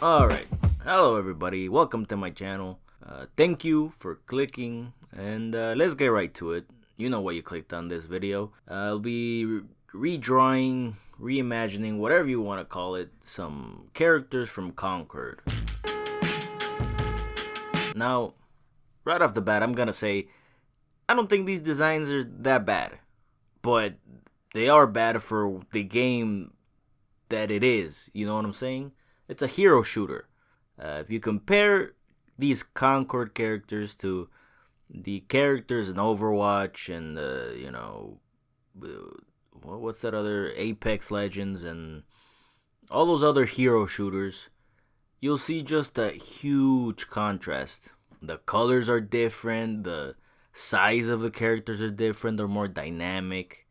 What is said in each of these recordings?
Alright, hello everybody, welcome to my channel. Thank you for clicking, and let's get right to it. You know why you clicked on this video. I'll be redrawing, reimagining, whatever you want to call it, some characters from Concord. Now, right off the bat, I'm gonna say, I don't think these designs are that bad. But they are bad for the game that it is, you know what I'm saying? It's a hero shooter. If you compare these Concord characters to the characters in Overwatch and what's that other Apex Legends and all those other hero shooters, you'll see just a huge contrast. The colors are different, the size of the characters are different, they're more dynamic,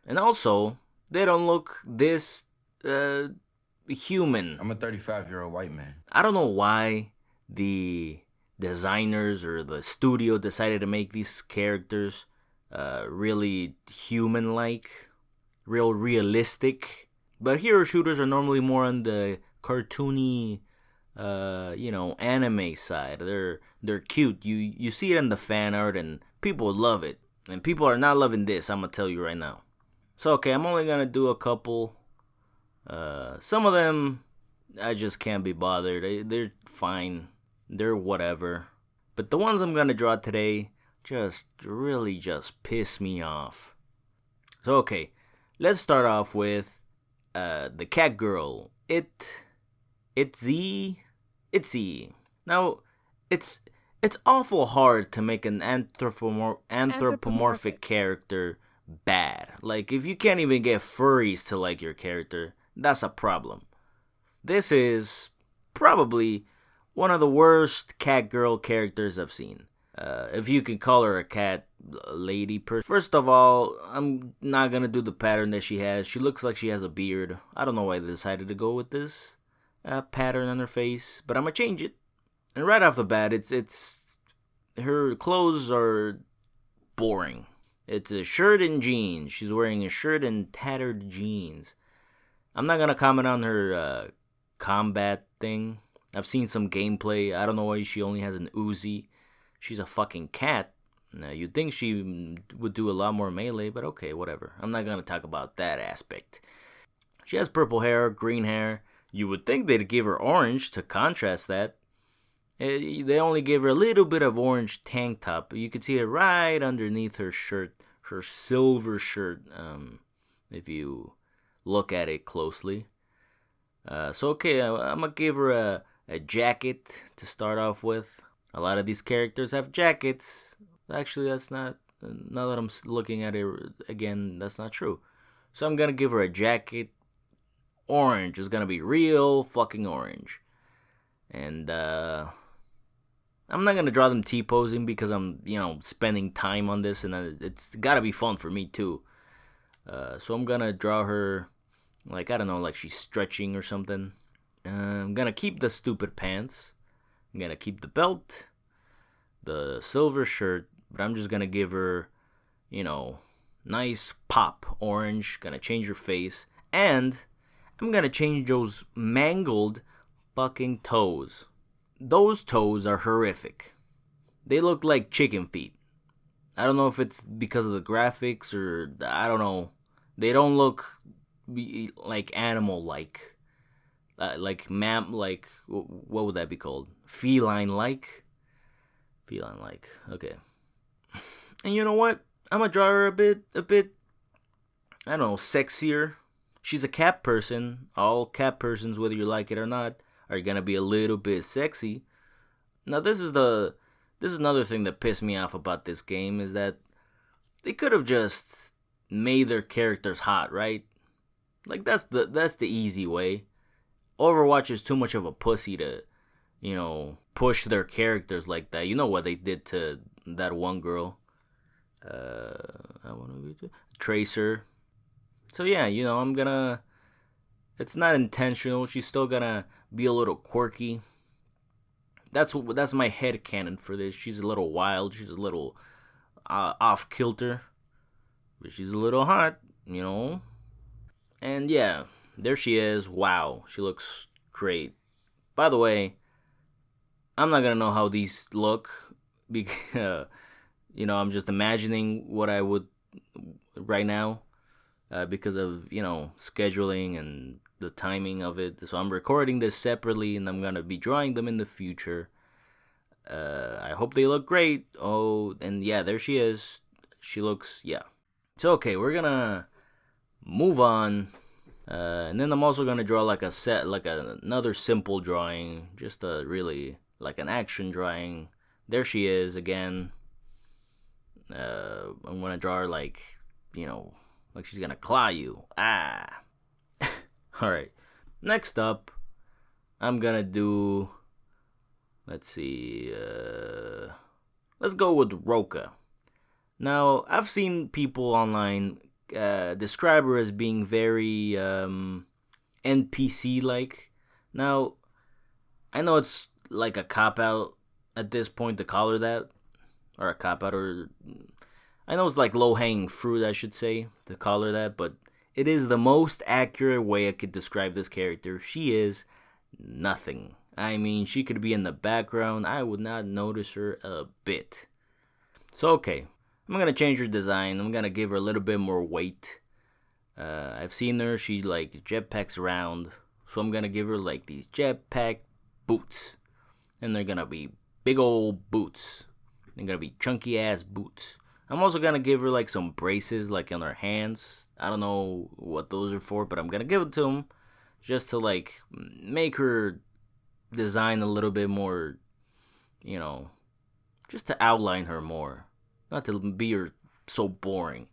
and also they don't look this human. I'm a 35-year-old white man. I don't know why the designers or the studio decided to make these characters really human-like, real realistic. But hero shooters are normally more on the cartoony, anime side. They're cute. You see it in the fan art, and people love it. And people are not loving this, I'm gonna tell you right now. So okay, I'm only gonna do a couple. Some of them I just can't be bothered. They're fine. They're whatever. But the ones I'm gonna draw today just really just piss me off. So okay, let's start off with the cat girl. Itzy. Now, it's awful hard to make an anthropomorphic character bad. Like, if you can't even get furries to like your character, that's a problem. This is probably one of the worst cat girl characters I've seen. If you can call her a cat lady person. First of all, I'm not gonna do the pattern that she has. She looks like she has a beard. I don't know why they decided to go with this pattern on her face, but I'm gonna change it. And right off the bat, it's her clothes are boring. It's a shirt and jeans. She's wearing a shirt and tattered jeans. I'm not gonna comment on her combat thing. I've seen some gameplay. I don't know why she only has an Uzi. She's a fucking cat. Now, you'd think she would do a lot more melee, but okay, whatever. I'm not gonna talk about that aspect. She has purple hair, green hair. You would think they'd give her orange to contrast that. They only gave her a little bit of orange tank top. You could see it right underneath her shirt, her silver shirt, if you look at it closely. So okay, I'm gonna give her a jacket to start off with. A lot of these characters have jackets. Actually, that's not, now that I'm looking at it again, that's not true. So I'm gonna give her a jacket. Orange is gonna be real fucking orange. And I'm not gonna draw them T-posing because I'm, spending time on this, and it's gotta be fun for me too. So I'm gonna draw her like, I don't know, like she's stretching or something. I'm gonna keep the stupid pants. I'm gonna keep the belt, the silver shirt, but I'm just gonna give her, nice pop orange. Gonna change her face, and I'm gonna change those mangled fucking toes. Those toes are horrific. They look like chicken feet. I don't know if it's because of the graphics or I don't know. They don't look like animal-like. What would that be called? Feline-like? Feline-like, okay. And you know what? I'm gonna draw her a bit, I don't know, sexier. She's a cat person. All cat persons, whether you like it or not, are gonna be a little bit sexy. Now, this is another thing that pissed me off about this game, is that they could have just made their characters hot, right? Like, that's the easy way. Overwatch is too much of a pussy to, push their characters like that. You know what they did to that one girl? Tracer. So yeah, it's not intentional. She's still gonna be a little quirky. That's my headcanon for this. She's a little wild. She's a little off kilter, but she's a little hot, And yeah, there she is. Wow, she looks great. By the way, I'm not gonna know how these look because I'm just imagining what I would right now because of scheduling and the timing of it. So I'm recording this separately, and I'm gonna be drawing them in the future. I hope they look great. Oh, and yeah, there she is. She looks, yeah. So okay, we're gonna move on. And then I'm also gonna draw like another simple drawing, just a really like an action drawing. There she is again. I'm gonna draw her like like she's gonna claw you. Ah. All right. Next up, I'm gonna do. Let's see. Let's go with Roka. Now, I've seen people online describe her as being very NPC like. Now, I know it's like a cop out at this point to call her that, or a cop out, or I know it's like low hanging fruit, I should say, to call her that, but it is the most accurate way I could describe this character. She is nothing. I mean, she could be in the background. I would not notice her a bit. So, okay. I'm going to change her design. I'm going to give her a little bit more weight. I've seen her. She, like, jetpacks around. So, I'm going to give her, like, these jetpack boots. And they're going to be big old boots. They're going to be chunky-ass boots. I'm also going to give her, like, some braces, like, on her hands. I don't know what those are for, but I'm going to give it to them. Just to, like, make her design a little bit more, just to outline her more, not to be her so boring.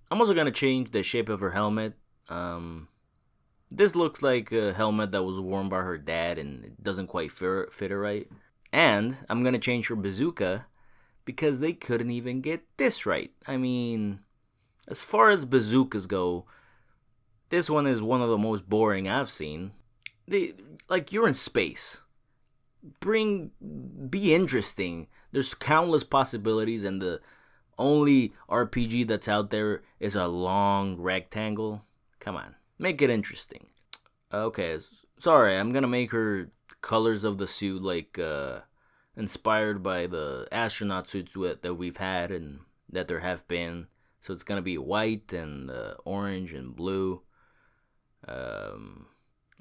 I'm also gonna change the shape of her helmet. This looks like a helmet that was worn by her dad, and it doesn't quite fit her right. And I'm gonna change her bazooka because they couldn't even get this right. I mean, as far as bazookas go, this one is one of the most boring I've seen. You're in space. Be interesting. There's countless possibilities, and the only RPG that's out there is a long rectangle. Come on, make it interesting. Okay, sorry, I'm gonna make her colors of the suit like inspired by the astronaut suits that we've had and that there have been. So it's gonna be white and orange and blue.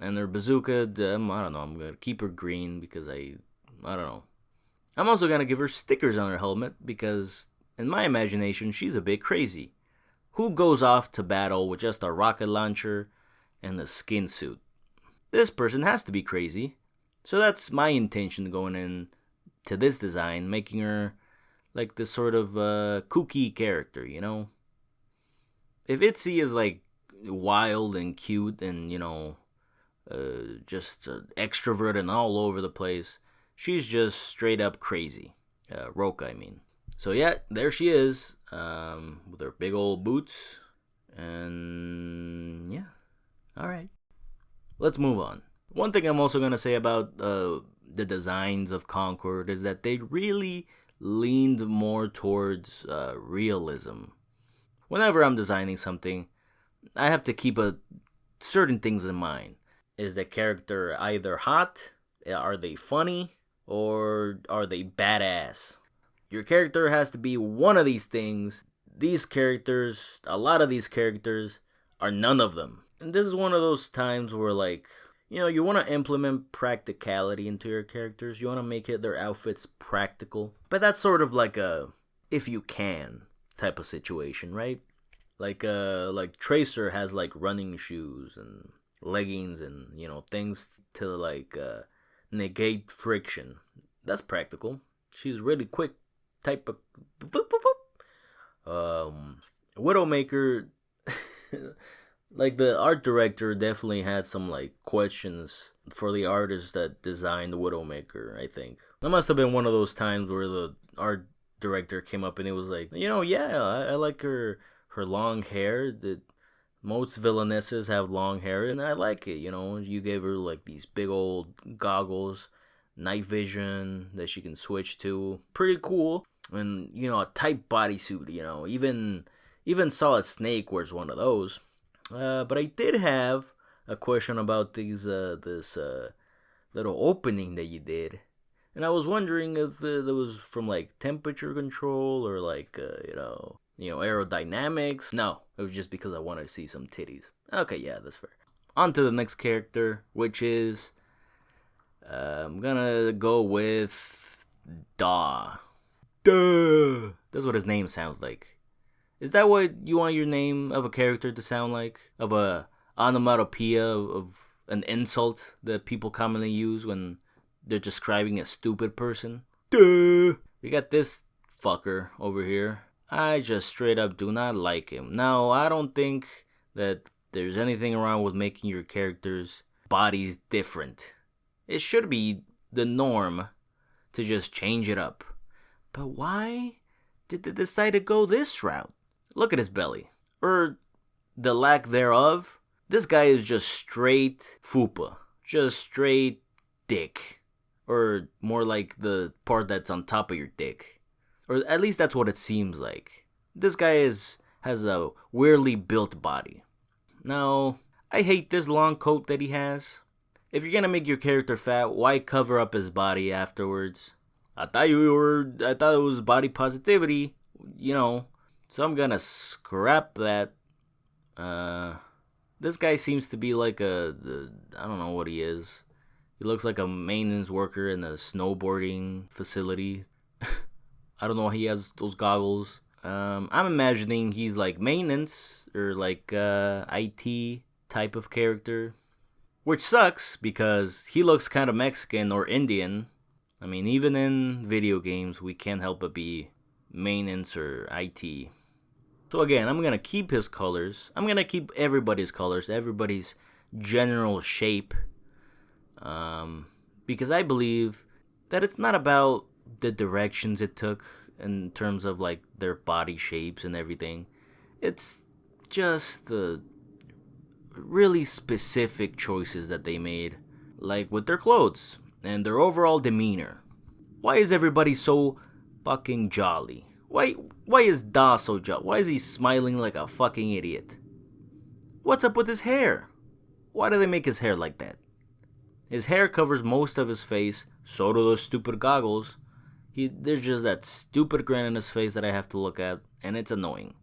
And her bazooka, I don't know, I'm going to keep her green because I don't know. I'm also going to give her stickers on her helmet because, in my imagination, she's a bit crazy. Who goes off to battle with just a rocket launcher and a skin suit? This person has to be crazy. So that's my intention going in to this design, making her like this sort of kooky character, If Itzy is like wild and cute and, just extrovert and all over the place, she's just straight up crazy. Roka, I mean. So yeah, there she is, with her big old boots, and yeah, all right. Let's move on. One thing I'm also gonna say about the designs of Concord is that they really leaned more towards realism. Whenever I'm designing something, I have to keep certain things in mind. Is the character either hot? Are they funny? Or are they badass? Your character has to be one of these things. A lot of these characters are none of them. And this is one of those times where, like, you want to implement practicality into your characters. You want to make their outfits practical. But that's sort of like a if you can type of situation, right? Like Tracer has like running shoes and leggings and things to like negate friction. That's practical. She's really quick type of boop, boop, boop. Widowmaker like the art director definitely had some like questions for the artist that designed the Widowmaker. I think that must have been one of those times where the art director came up and it was like, yeah, I like her long hair. Most villainesses have long hair, and I like it. You gave her like these big old goggles, night vision that she can switch to. Pretty cool. And a tight bodysuit. Even Solid Snake wears one of those. But I did have a question about this little opening that you did. And I was wondering if that was from like temperature control or like aerodynamics. No, it was just because I wanted to see some titties. Okay, yeah, that's fair. On to the next character, which is I'm gonna go with Daw. Duh. That's what his name sounds like. Is that what you want your name of a character to sound like? Of a onomatopoeia of an insult that people commonly use when they're describing a stupid person? Duh. We got this fucker over here. I just straight up do not like him. Now, I don't think that there's anything wrong with making your character's bodies different. It should be the norm to just change it up. But why did they decide to go this route? Look at his belly. Or the lack thereof. This guy is just straight fupa. Just straight dick. Or more like the part that's on top of your dick. Or at least that's what it seems like. This guy has a weirdly built body. Now, I hate this long coat that he has. If you're gonna make your character fat, why cover up his body afterwards? I thought it was body positivity, so I'm gonna scrap that. This guy seems to be like I don't know what he is. He looks like a maintenance worker in a snowboarding facility. I don't know why he has those goggles. I'm imagining he's like maintenance or like IT type of character. Which sucks because he looks kind of Mexican or Indian. I mean, even in video games, we can't help but be maintenance or IT. So again, I'm going to keep his colors. I'm going to keep everybody's colors, everybody's general shape. Because I believe that it's not about the directions it took in terms of like their body shapes and everything. It's just the really specific choices that they made, like with their clothes and their overall demeanor. Why is everybody so fucking jolly? Why is Da so jolly? Why is he smiling like a fucking idiot? What's up with his hair? Why do they make his hair like that? His hair covers most of his face, so do those stupid goggles. There's just that stupid grin on his face that I have to look at, and it's annoying.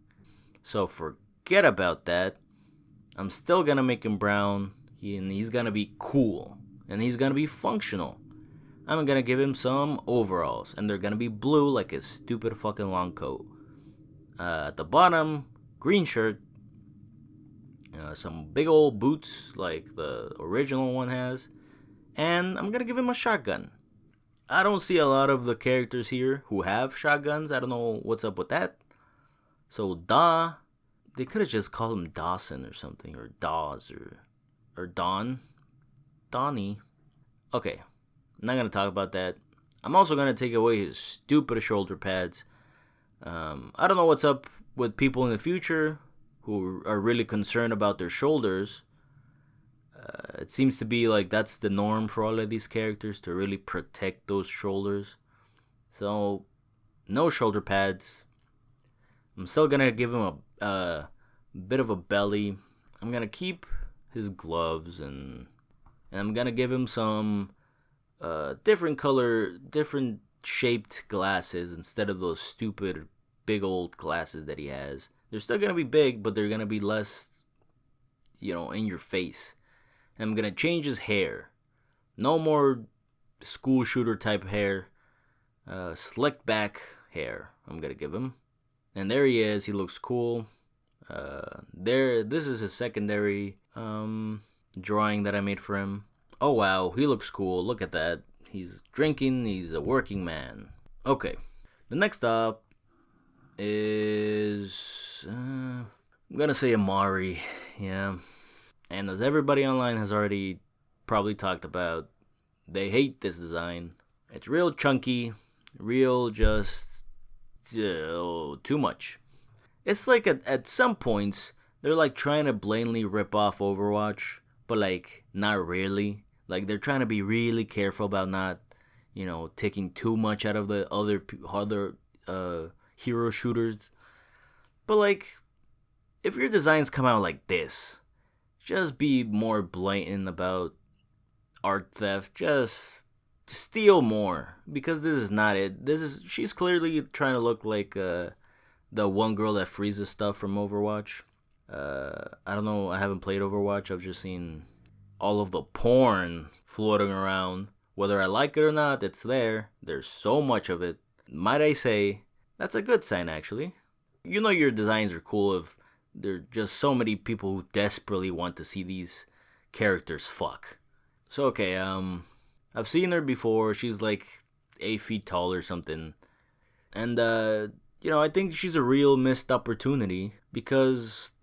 So forget about that. I'm still gonna make him brown, and he's gonna be cool, and he's gonna be functional. I'm gonna give him some overalls, and they're gonna be blue like his stupid fucking long coat. At the bottom, green shirt, some big old boots like the original one has, and I'm gonna give him a shotgun. I don't see a lot of the characters here who have shotguns. I don't know what's up with that. So they could have just called him Dawson or something, or Dawes, or Donnie. Okay, I'm not gonna talk about that. I'm also gonna take away his stupid shoulder pads. I don't know what's up with people in the future who are really concerned about their shoulders. It seems to be like that's the norm for all of these characters, to really protect those shoulders. So, no shoulder pads. I'm still gonna give him a bit of a belly. I'm gonna keep his gloves, and I'm gonna give him some different color, different shaped glasses instead of those stupid big old glasses that he has. They're still gonna be big, but they're gonna be less, in your face. And I'm gonna change his hair. No more school shooter type hair. Slick back hair I'm gonna give him. And there he is. He looks cool. This is his secondary drawing that I made for him. Oh wow, he looks cool. Look at that. He's drinking. He's a working man. Okay, the next up is I'm gonna say Amari. Yeah, and as everybody online has already probably talked about, they hate this design. It's real chunky, real just too much. It's like at some points they're like trying to blatantly rip off Overwatch, but like not really. Like they're trying to be really careful about not, taking too much out of the other hero shooters. But like, if your designs come out like this, just be more blatant about art theft. Just steal more, because this is not it. She's clearly trying to look like the one girl that freezes stuff from Overwatch. I don't know. I haven't played Overwatch. I've just seen all of the porn floating around. Whether I like it or not, it's there. There's so much of it. Might I say, that's a good sign, actually. You know your designs are cool if there are just so many people who desperately want to see these characters fuck. So, okay, I've seen her before. She's like 8 feet tall or something. And, I think she's a real missed opportunity because,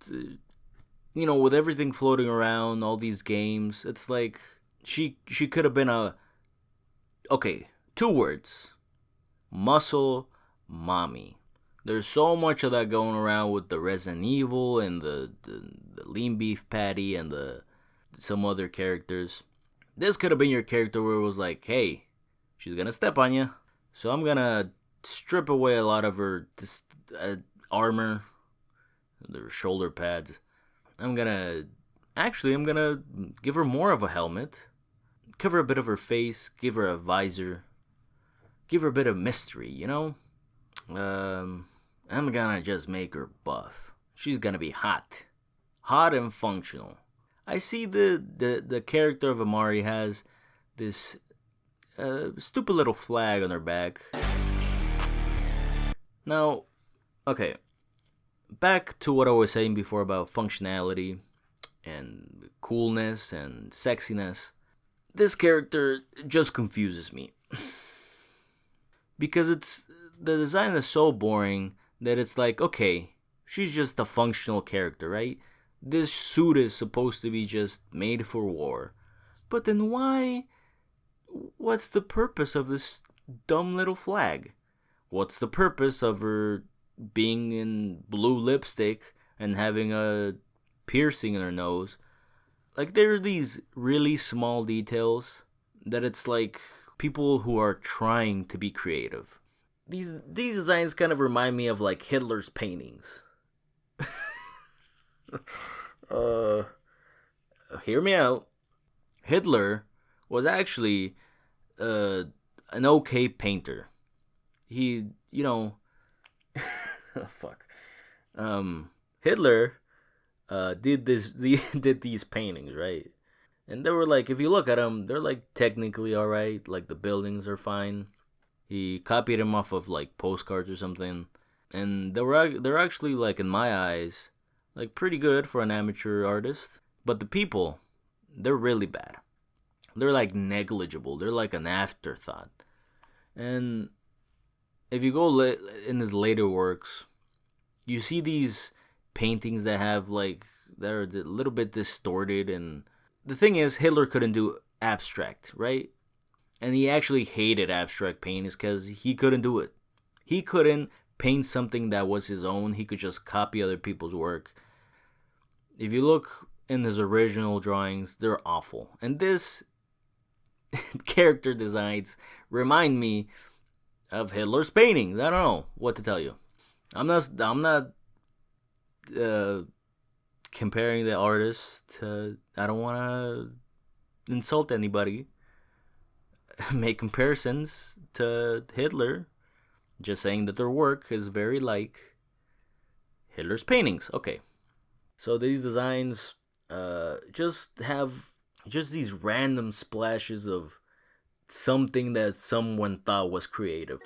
with everything floating around, all these games, it's like she could have been okay, 2 words. Muscle mommy. There's so much of that going around with the Resident Evil and the lean beef patty and some other characters. This could have been your character where it was like, hey, she's gonna step on you, so I'm gonna strip away a lot of her armor, their shoulder pads. I'm gonna give her more of a helmet, cover a bit of her face, give her a visor, give her a bit of mystery, I'm gonna just make her buff. She's gonna be hot and functional. I see the character of Amari has this stupid little flag on her back. Now, okay, back to what I was saying before about functionality and coolness and sexiness. This character just confuses me. Because the design is so boring that it's like, okay, she's just a functional character, right? This suit is supposed to be just made for war. But then what's the purpose of this dumb little flag? What's the purpose of her being in blue lipstick and having a piercing in her nose? Like, there are these really small details that it's like people who are trying to be creative. These designs kind of remind me of like Hitler's paintings. Hear me out. Hitler was actually an okay painter. He, fuck. Hitler did these paintings, right? And they were like, if you look at them, they're like technically alright. Like the buildings are fine. He copied them off of like postcards or something, and they're actually, like, in my eyes, like pretty good for an amateur artist. But the people, they're really bad. They're like negligible. They're like an afterthought. And if you go in his later works, you see these paintings that have that are a little bit distorted. And the thing is, Hitler couldn't do abstract, right? And he actually hated abstract paintings because he couldn't do it. He couldn't paint something that was his own. He could just copy other people's work. If you look in his original drawings, they're awful. And this character designs remind me of Hitler's paintings. I don't know what to tell you. I'm not comparing the artist. I don't want to insult anybody. Make comparisons to Hitler. Just saying that their work is very like Hitler's paintings. Okay. So these designs just have just these random splashes of something that someone thought was creative.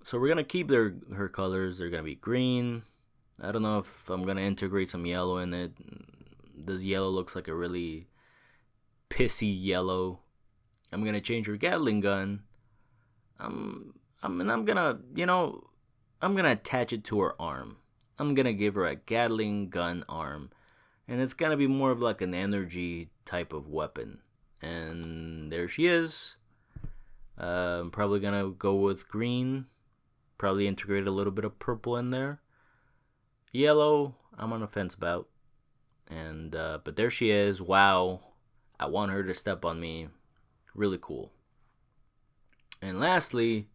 So we're gonna keep her colors. They're gonna be green. I don't know if I'm gonna integrate some yellow in it. This yellow looks like a really pissy yellow. I'm gonna change her Gatling gun. I'm gonna attach it to her arm. I'm gonna give her a Gatling gun arm, and it's gonna be more of like an energy type of weapon. And there she is. I'm probably gonna go with green. Probably integrate a little bit of purple in there. Yellow, I'm on the fence about. And but there she is. Wow, I want her to step on me. Really cool. And lastly,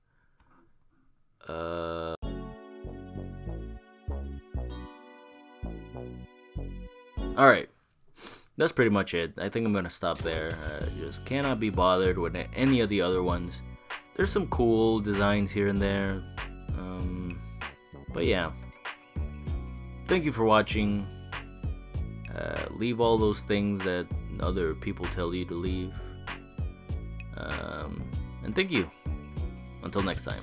all right. that's pretty much it. I think I'm gonna stop there. Just cannot be bothered with any of the other ones. There's some cool designs here and there, but yeah. Thank you for watching. Leave all those things that other people tell you to leave. And thank you. Until next time.